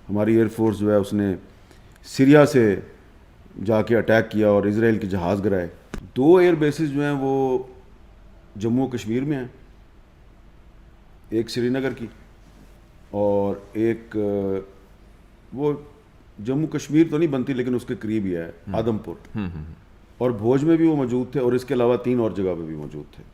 ہماری air force جو ہے اس نے سیریا سے جا کے اٹیک کیا اور اسرائیل کے جہاز گرائے. 2 ایئر بیسز جو ہیں وہ جموں کشمیر میں ہیں, ایک سری نگر کی اور ایک وہ جموں کشمیر تو نہیں بنتی لیکن اس کے قریب ہی ہے, آدم پور, اور بھوج میں بھی وہ موجود تھے, اور اس کے علاوہ 3 اور جگہ پہ بھی موجود تھے.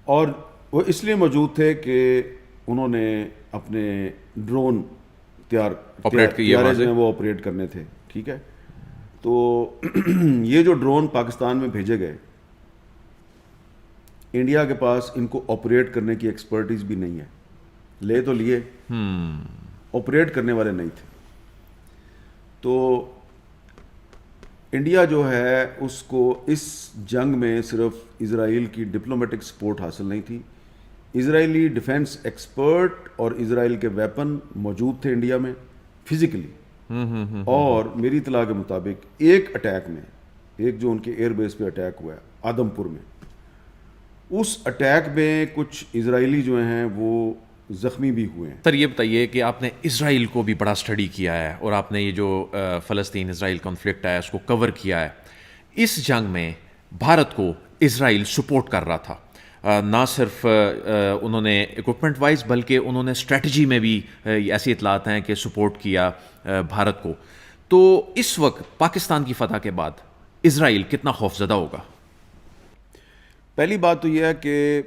اور وہ اس لیے موجود تھے کہ انہوں نے اپنے ڈرون تیارے وہ آپریٹ کرنے تھے. ٹھیک ہے, تو یہ جو ڈرون پاکستان میں بھیجے گئے, انڈیا کے پاس ان کو آپریٹ کرنے کی ایکسپرٹیز بھی نہیں ہے. لے تو لیے, آپریٹ کرنے والے نہیں تھے. تو انڈیا جو ہے اس کو اس جنگ میں صرف اسرائیل کی ڈپلومیٹک سپورٹ حاصل نہیں تھی, اسرائیلی ڈیفنس ایکسپرٹ اور اسرائیل کے ویپن موجود تھے انڈیا میں فزیکلی. اور میری اطلاع کے مطابق ایک اٹیک میں, ایک جو ان کے ایئر بیس پہ اٹیک ہوا ہے آدم پور میں, اس اٹیک میں کچھ اسرائیلی جو ہیں وہ زخمی بھی ہوئے ہیں. سر یہ بتائیے کہ آپ نے اسرائیل کو بھی بڑا سٹڈی کیا ہے اور آپ نے یہ جو فلسطین اسرائیل کانفلکٹ ہے اس کو کور کیا ہے. اس جنگ میں بھارت کو اسرائیل سپورٹ کر رہا تھا, نہ صرف انہوں نے اکوپمنٹ وائز بلکہ انہوں نے اسٹریٹجی میں بھی ایسی اطلاعات ہیں کہ سپورٹ کیا بھارت کو. تو اس وقت پاکستان کی فتح کے بعد اسرائیل کتنا خوفزدہ ہوگا؟ پہلی بات تو یہ ہے کہ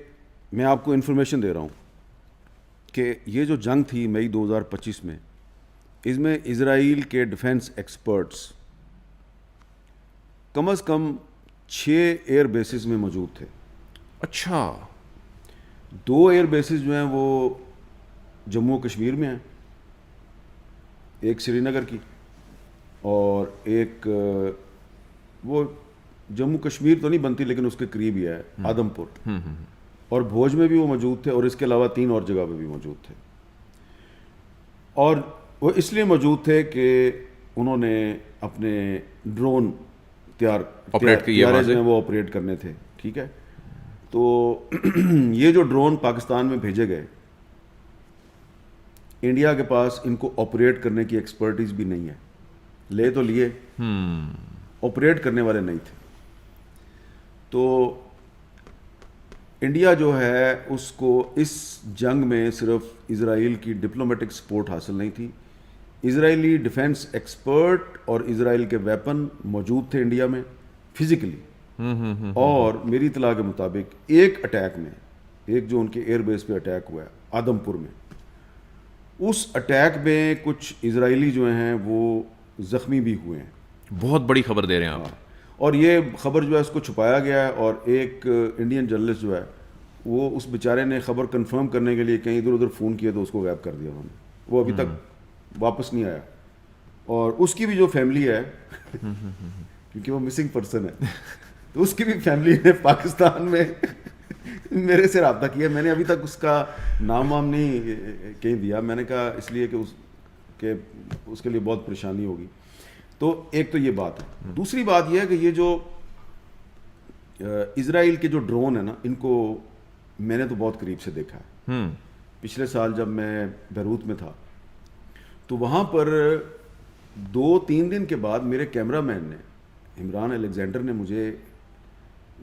میں آپ کو انفارمیشن دے رہا ہوں کہ یہ جو جنگ تھی مئی 2025 میں, اس میں اسرائیل کے ڈیفنس ایکسپرٹس کم از کم 6 ایئر بیسز میں موجود تھے. اچھا, 2 ایئر بیسز جو ہیں وہ جموں کشمیر میں ہیں, ایک سری نگر کی اور ایک وہ جموں کشمیر تو نہیں بنتی لیکن اس کے قریب ہی ہے, آدم پور, اور بھوج میں بھی وہ موجود تھے, اور اس کے علاوہ 3 اور جگہ پہ بھی موجود تھے. اور وہ اس لیے موجود تھے کہ انہوں نے اپنے ڈرون تیارے جو ہیں وہ آپریٹ کرنے تھے. ٹھیک ہے, تو یہ جو ڈرون پاکستان میں بھیجے گئے, انڈیا کے پاس ان کو آپریٹ کرنے کی ایکسپرٹیز بھی نہیں ہے. لے تو لیے, آپریٹ کرنے والے نہیں تھے. تو انڈیا جو ہے اس کو اس جنگ میں صرف اسرائیل کی ڈپلومیٹک سپورٹ حاصل نہیں تھی, اسرائیلی ڈیفنس ایکسپرٹ اور اسرائیل کے ویپن موجود تھے انڈیا میں فزیکلی. اور میری اطلاع کے مطابق ایک اٹیک میں, ایک جو ان کے ایئر بیس پہ اٹیک ہوا ہے آدم پور میں, اس اٹیک میں کچھ اسرائیلی جو ہیں وہ زخمی بھی ہوئے ہیں. بہت بڑی خبر دے رہے ہیں آپ. اور یہ خبر جو ہے اس کو چھپایا گیا ہے, اور ایک انڈین جرنلسٹ جو ہے وہ اس بیچارے نے خبر کنفرم کرنے کے لیے کہیں ادھر ادھر فون کیا تو اس کو غائب کر دیا انہوں نے. وہ ابھی تک واپس نہیں آیا, اور اس کی بھی جو فیملی ہے کیونکہ وہ مسنگ پرسن ہے, تو اس کی بھی فیملی نے پاکستان میں میرے سے رابطہ کیا. میں نے ابھی تک اس کا نام وام نہیں کہیں دیا, میں نے کہا اس لیے کہ اس کے لیے بہت پریشانی ہوگی. تو ایک تو یہ بات ہے. دوسری بات یہ ہے کہ یہ جو اسرائیل کے جو ڈرون ہیں نا, ان کو میں نے تو بہت قریب سے دیکھا ہے. پچھلے سال جب میں بیروت میں تھا تو وہاں پر 2-3 دن کے بعد میرے کیمرہ مین نے, عمران الیگزینڈر نے مجھے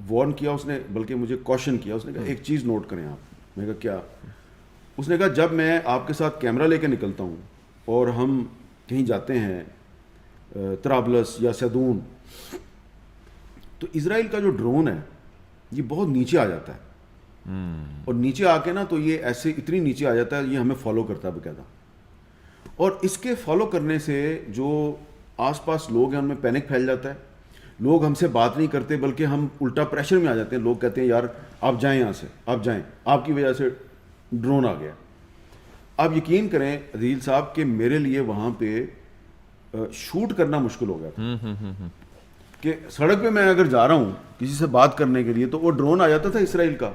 وارن کیا, اس نے بلکہ مجھے کوشن کیا. اس نے کہا ایک چیز نوٹ کریں آپ. میں نے کہا کیا؟ اس نے کہا جب میں آپ کے ساتھ کیمرہ لے کے نکلتا ہوں اور ہم کہیں جاتے ہیں طرابلس یا سیدون, تو اسرائیل کا جو ڈرون ہے یہ بہت نیچے آ جاتا ہے, اور نیچے آ کے نا تو یہ ایسے اتنی نیچے آ جاتا ہے, یہ ہمیں فالو کرتا ہے باقاعدہ. اور اس کے فالو کرنے سے جو آس پاس لوگ ہیں ان میں پینک پھیل جاتا ہے. لوگ ہم سے بات نہیں کرتے بلکہ ہم الٹا پریشر میں آ جاتے ہیں. لوگ کہتے ہیں یار آپ جائیں یہاں سے, آپ جائیں, آپ کی وجہ سے ڈرون آ گیا. آپ یقین کریں عدیل صاحب کہ میرے لیے وہاں پہ شوٹ کرنا مشکل ہو گیا تھا, کہ سڑک پہ میں اگر جا رہا ہوں کسی سے بات کرنے کے لیے تو وہ ڈرون آ جاتا تھا اسرائیل کا,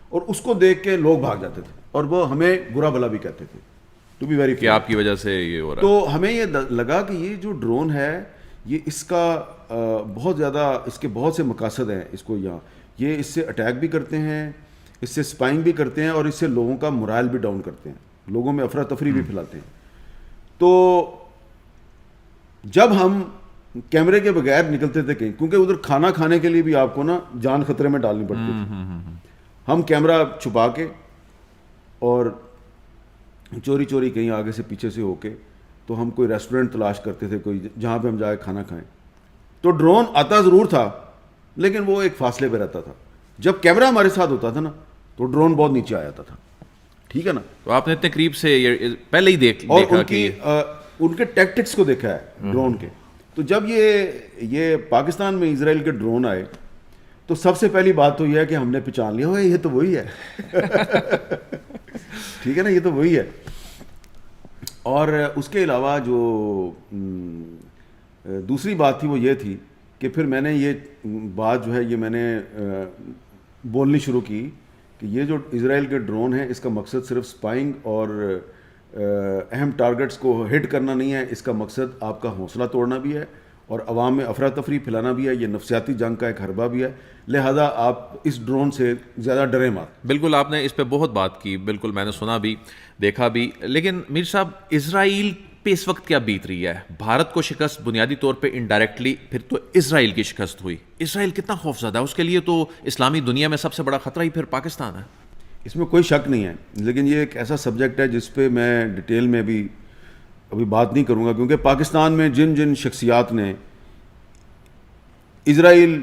اور اس کو دیکھ کے لوگ بھاگ جاتے تھے, اور وہ ہمیں برا بھلا بھی کہتے تھے, ٹو بی ویری کہ آپ کی وجہ سے یہ ہو رہا ہے. تو ہمیں یہ لگا کہ یہ جو ڈرون ہے یہ اس کا بہت زیادہ, اس کے بہت سے مقاصد ہیں. اس کو یہاں یہ اس سے اٹیک بھی کرتے ہیں, اس سے اسپائنگ بھی کرتے ہیں, اور اس سے لوگوں کا morale بھی ڈاؤن کرتے ہیں, لوگوں میں افراتفری بھی پھیلاتے ہیں. تو جب ہم کیمرے کے بغیر نکلتے تھے کہیں، کیونکہ ادھر کھانا کھانے کے لیے بھی آپ کو نا جان خطرے میں ڈالنی پڑتی تھی، ہم کیمرہ چھپا کے اور چوری چوری کہیں آگے سے پیچھے سے ہو کے تو ہم کوئی ریسٹورنٹ تلاش کرتے تھے، کوئی جہاں پہ ہم جا کے کھانا کھائیں. تو ڈرون آتا ضرور تھا لیکن وہ ایک فاصلے پہ رہتا تھا. جب کیمرہ ہمارے ساتھ ہوتا تھا نا تو ڈرون بہت نیچے آ جاتا تھا. ٹھیک ہے نا. تو آپ نے اتنے قریب سے پہلے ہی اور دیکھا کہ ان کے ٹیکٹکس کو دیکھا ہے ڈرون کے. تو جب یہ پاکستان میں اسرائیل کے ڈرون آئے تو سب سے پہلی بات تو یہ ہے کہ ہم نے پہچان لیا یہ تو وہی ہے. ٹھیک ہے نا، یہ تو وہی ہے. اور اس کے علاوہ جو دوسری بات تھی وہ یہ تھی کہ پھر میں نے یہ بات جو ہے یہ میں نے بولنی شروع کی کہ یہ جو اسرائیل کے ڈرون ہیں اس کا مقصد صرف سپائنگ اور اہم ٹارگٹس کو ہٹ کرنا نہیں ہے، اس کا مقصد آپ کا حوصلہ توڑنا بھی ہے اور عوام میں افراتفری پھیلانا بھی ہے. یہ نفسیاتی جنگ کا ایک حربہ بھی ہے، لہذا آپ اس ڈرون سے زیادہ ڈریں مت. بالکل آپ نے اس پہ بہت بات کی، بالکل میں نے سنا بھی دیکھا بھی. لیکن میر صاحب اسرائیل پہ اس وقت کیا بیت رہی ہے؟ بھارت کو شکست بنیادی طور پہ انڈائریکٹلی، پھر تو اسرائیل کی شکست ہوئی. اسرائیل کتنا خوفزدہ ہے؟ اس کے لیے تو اسلامی دنیا میں سب سے بڑا خطرہ ہی پھر پاکستان ہے. اس میں کوئی شک نہیں ہے، لیکن یہ ایک ایسا سبجیکٹ ہے جس پہ میں ڈیٹیل میں ابھی بات نہیں کروں گا، کیونکہ پاکستان میں جن جن شخصیات نے اسرائیل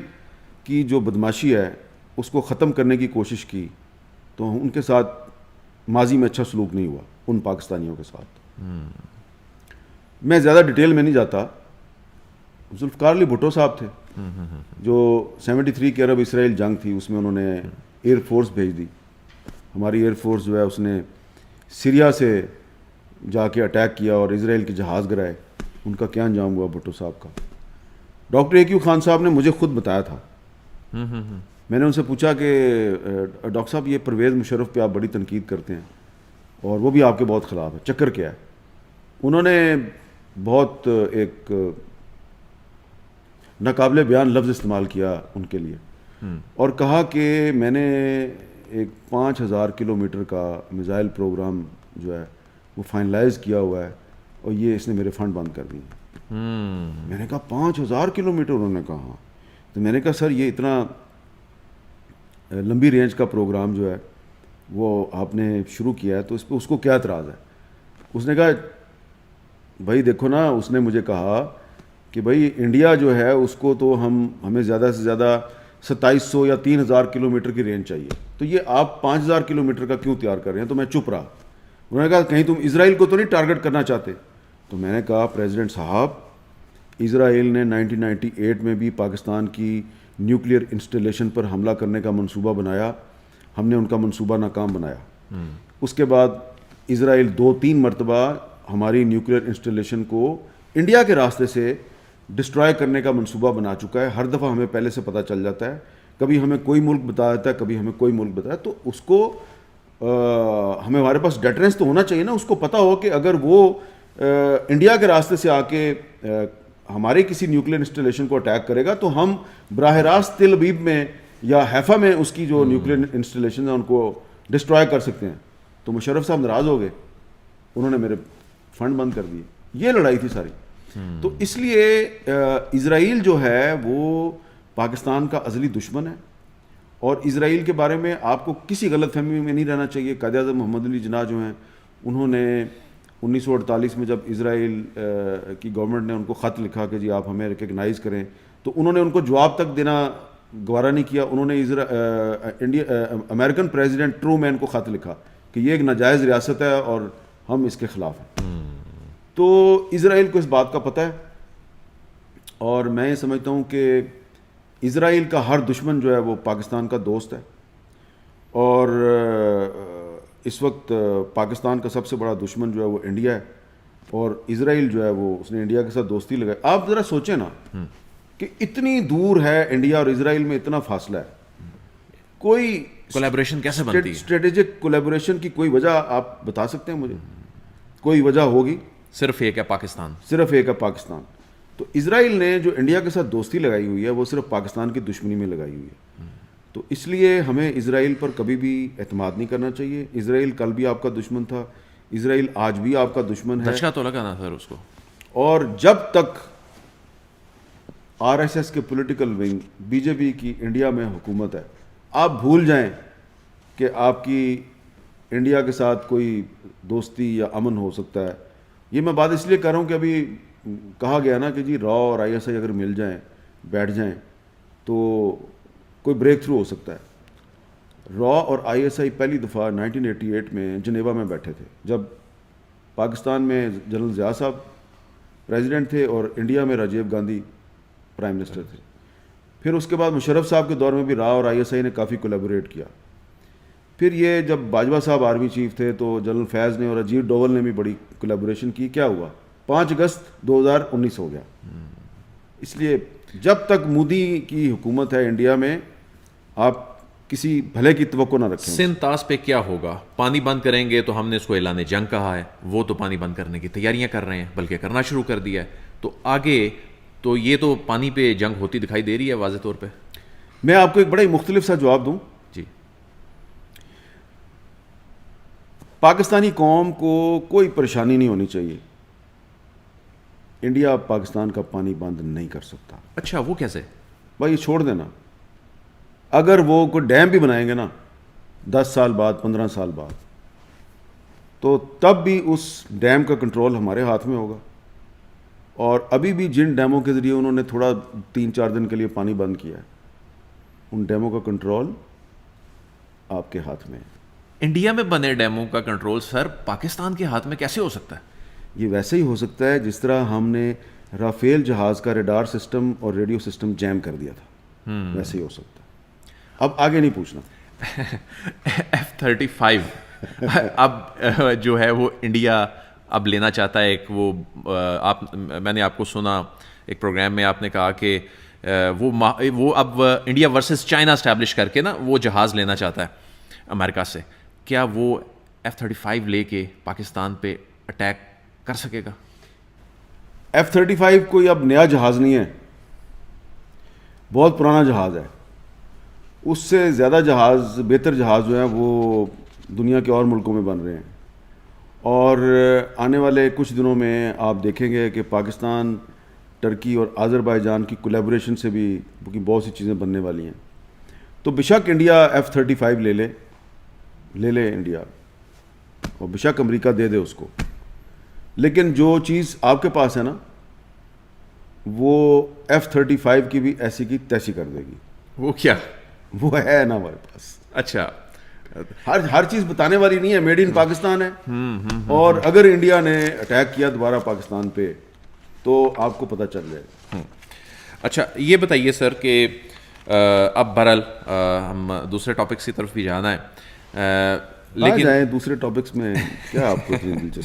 کی جو بدماشی ہے اس کو ختم کرنے کی کوشش کی تو ان کے ساتھ ماضی میں اچھا سلوک نہیں ہوا ان پاکستانیوں کے ساتھ. میں زیادہ ڈیٹیل میں نہیں جاتا. ذوالفقار علی بھٹو صاحب تھے جو 73 کی عرب اسرائیل جنگ تھی، اس میں انہوں نے ایئر فورس بھیج دی. ہماری ایئر فورس جو ہے اس نے سیریا سے جا کے اٹیک کیا اور اسرائیل کے جہاز گرائے. ان کا کیا انجام ہوا بھٹو صاحب کا؟ ڈاکٹر اے کیو خان صاحب نے مجھے خود بتایا تھا. میں نے ان سے پوچھا کہ ڈاکٹر صاحب یہ پرویز مشرف پہ آپ بڑی تنقید کرتے ہیں اور وہ بھی آپ کے بہت خلاف ہے، چکر کیا ہے؟ انہوں نے بہت ایک ناقابل بیان لفظ استعمال کیا ان کے لیے اور کہا کہ میں نے ایک 5000 کلومیٹر کا میزائل پروگرام جو ہے وہ فائنلائز کیا ہوا ہے اور یہ اس نے میرے فنڈ بند کر دیے. میں نے کہا 5000 کلومیٹر؟ انہوں نے کہا. تو میں نے کہا سر یہ اتنا لمبی رینج کا پروگرام جو ہے وہ آپ نے شروع کیا ہے تو اس پہ اس کو کیا اعتراض ہے؟ اس نے کہا بھائی دیکھو نا، اس نے مجھے کہا کہ بھائی انڈیا جو ہے اس کو تو ہمیں زیادہ سے زیادہ 2700 یا 3000 کلومیٹر کی رینج چاہیے، تو یہ آپ 5000 کلومیٹر کا کیوں تیار کر رہے ہیں؟ تو میں چپ رہا. انہوں نے کہا کہیں تم اسرائیل کو تو نہیں ٹارگٹ کرنا چاہتے؟ تو میں نے کہا پریزیڈنٹ صاحب اسرائیل نے 1998 میں بھی پاکستان کی نیوکلیئر انسٹالیشن پر حملہ کرنے کا منصوبہ بنایا، ہم نے ان کا منصوبہ ناکام بنایا. اس کے بعد اسرائیل 2-3 مرتبہ ہماری نیوکلیئر انسٹالیشن کو انڈیا کے راستے سے ڈسٹرائے کرنے کا منصوبہ بنا چکا ہے. ہر دفعہ ہمیں پہلے سے پتہ چل جاتا ہے، کبھی ہمیں کوئی ملک بتا دیتا ہے، کبھی ہمیں کوئی ملک بتایا. تو اس کو ہمارے پاس ڈیٹرنس تو ہونا چاہیے نا، اس کو پتہ ہو کہ اگر وہ انڈیا کے راستے سے آ کے ہمارے کسی نیوکلیئر انسٹالیشن کو اٹیک کرے گا تو ہم براہ راست تل ابیب میں یا حیفا میں اس کی جو نیوکلیئر انسٹالیشن ہیں ان کو ڈسٹرائے کر سکتے ہیں. تو مشرف صاحب ناراض ہو گئے، انہوں نے میرے فنڈ بند کر دیے. یہ لڑائی تھی ساری. تو اس لیے اسرائیل جو ہے وہ پاکستان کا ازلی دشمن ہے اور اسرائیل کے بارے میں آپ کو کسی غلط فہمی میں نہیں رہنا چاہیے. قائد اعظم محمد علی جناح جو ہیں انہوں نے 1948 میں جب اسرائیل کی گورنمنٹ نے ان کو خط لکھا کہ جی آپ ہمیں ریکگنائز کریں تو انہوں نے ان کو جواب تک دینا گوارا نہیں کیا. انہوں نے امریکن پریزیڈنٹ ٹرومین کو خط لکھا کہ یہ ایک ناجائز ریاست ہے اور ہم اس کے خلاف ہیں. تو اسرائیل کو اس بات کا پتہ ہے اور میں یہ سمجھتا ہوں کہ اسرائیل کا ہر دشمن جو ہے وہ پاکستان کا دوست ہے اور اس وقت پاکستان کا سب سے بڑا دشمن جو ہے وہ انڈیا ہے اور اسرائیل جو ہے وہ اس نے انڈیا کے ساتھ دوستی لگائی. آپ ذرا سوچیں نا کہ اتنی دور ہے انڈیا اور اسرائیل میں اتنا فاصلہ ہے, کوئی کولیبریشن کیسے بنتی ہے؟ اسٹریٹجک کولیبریشن کی کوئی وجہ آپ بتا سکتے ہیں مجھے؟ کوئی وجہ ہوگی؟ صرف ایک ہے پاکستان, صرف ایک ہے پاکستان. تو اسرائیل نے جو انڈیا کے ساتھ دوستی لگائی ہوئی ہے وہ صرف پاکستان کی دشمنی میں لگائی ہوئی ہے. تو اس لیے ہمیں اسرائیل پر کبھی بھی اعتماد نہیں کرنا چاہیے. اسرائیل کل بھی آپ کا دشمن تھا, اسرائیل آج بھی آپ کا دشمن ہے. دھچکا تو لگا نا سر اس کو. اور جب تک RSS کے پولیٹیکل ونگ BJP کی انڈیا میں حکومت ہے, آپ بھول جائیں کہ آپ کی انڈیا کے ساتھ کوئی دوستی یا امن ہو سکتا ہے. یہ میں بات اس لیے کر رہا ہوں کہ ابھی کہا گیا نا کہ جی را اور ISI اگر مل جائیں, بیٹھ جائیں, تو کوئی بریک تھرو ہو سکتا ہے. را اور ISI پہلی دفعہ 1988 میں جنیوا میں بیٹھے تھے, جب پاکستان میں جنرل ضیاء صاحب پریزیڈنٹ تھے اور انڈیا میں راجیو گاندھی پرائم منسٹر تھے. پھر اس کے بعد مشرف صاحب کے دور میں بھی را اور ISI نے کافی کولیبوریٹ کیا. پھر یہ جب باجوہ صاحب آرمی چیف تھے تو جنرل فیض نے اور اجیت ڈوول نے بھی بڑی کولیبوریشن کی. کیا ہوا؟ 5 اگست 2019 ہو گیا. اس لیے جب تک مودی کی حکومت ہے انڈیا میں, آپ کسی بھلے کی توقع نہ رکھیں. سندھ طاس پہ کیا ہوگا؟ پانی بند کریں گے تو ہم نے اس کو اعلان جنگ کہا ہے, وہ تو پانی بند کرنے کی تیاریاں کر رہے ہیں, بلکہ کرنا شروع کر دیا ہے. تو آگے تو یہ تو پانی پہ جنگ ہوتی دکھائی دے رہی ہے واضح طور پہ. میں آپ کو ایک بڑا ہی مختلف سا جواب دوں. جی. پاکستانی قوم کو کوئی پریشانی نہیں ہونی چاہیے. انڈیا پاکستان کا پانی بند نہیں کر سکتا. اچھا, وہ کیسے؟ بھائی یہ چھوڑ دینا. اگر وہ کوئی ڈیم بھی بنائیں گے نا 10 سال بعد 15 سال بعد, تو تب بھی اس ڈیم کا کنٹرول ہمارے ہاتھ میں ہوگا. اور ابھی بھی جن ڈیموں کے ذریعے انہوں نے تھوڑا 3-4 دن کے لیے پانی بند کیا ہے, ان ڈیموں کا کنٹرول آپ کے ہاتھ میں ہے. انڈیا میں بنے ڈیموں کا کنٹرول سر پاکستان کے ہاتھ میں کیسے ہو سکتا ہے؟ یہ ویسے ہی ہو سکتا ہے جس طرح ہم نے رافیل جہاز کا ریڈار سسٹم اور ریڈیو سسٹم جیم کر دیا تھا, ویسے ہی ہو سکتا ہے. اب آگے نہیں پوچھنا. F-35 اب جو ہے وہ انڈیا اب لینا چاہتا ہے. ایک وہ میں نے آپ کو سنا ایک پروگرام میں آپ نے کہا کہ وہ اب انڈیا ورسز چائنا اسٹیبلش کر کے نا وہ جہاز لینا چاہتا ہے امریکہ سے. کیا وہ F-35 لے کے پاکستان پہ اٹیک کر سکے گا؟ F-35 کوئی اب نیا جہاز نہیں ہے, بہت پرانا جہاز ہے. اس سے زیادہ جہاز, بہتر جہاز جو ہیں وہ دنیا کے اور ملکوں میں بن رہے ہیں. اور آنے والے کچھ دنوں میں آپ دیکھیں گے کہ پاکستان, ترکی اور آذربائیجان کی کولیبوریشن سے بھی بہت سی چیزیں بننے والی ہیں. تو بشک انڈیا F-35 لے لے انڈیا, اور بشک امریکہ دے دے اس کو. لیکن جو چیز آپ کے پاس ہے نا, وہ F-35 کی بھی ایسی کی تیسی کر دے گی. وہ کیا؟ وہ ہے نا ہمارے پاس. اچھا, ہر چیز بتانے والی نہیں ہے, میڈ ان پاکستان ہے. اور اگر انڈیا نے اٹیک کیا دوبارہ پاکستان پہ تو آپ کو پتہ چل جائے گا. اچھا یہ بتائیے سر کہ اب بہرحال ہم دوسرے ٹاپکس کی طرف بھی جانا ہے, لیکن جائیں دوسرے ٹاپکس میں. کیا آپ کو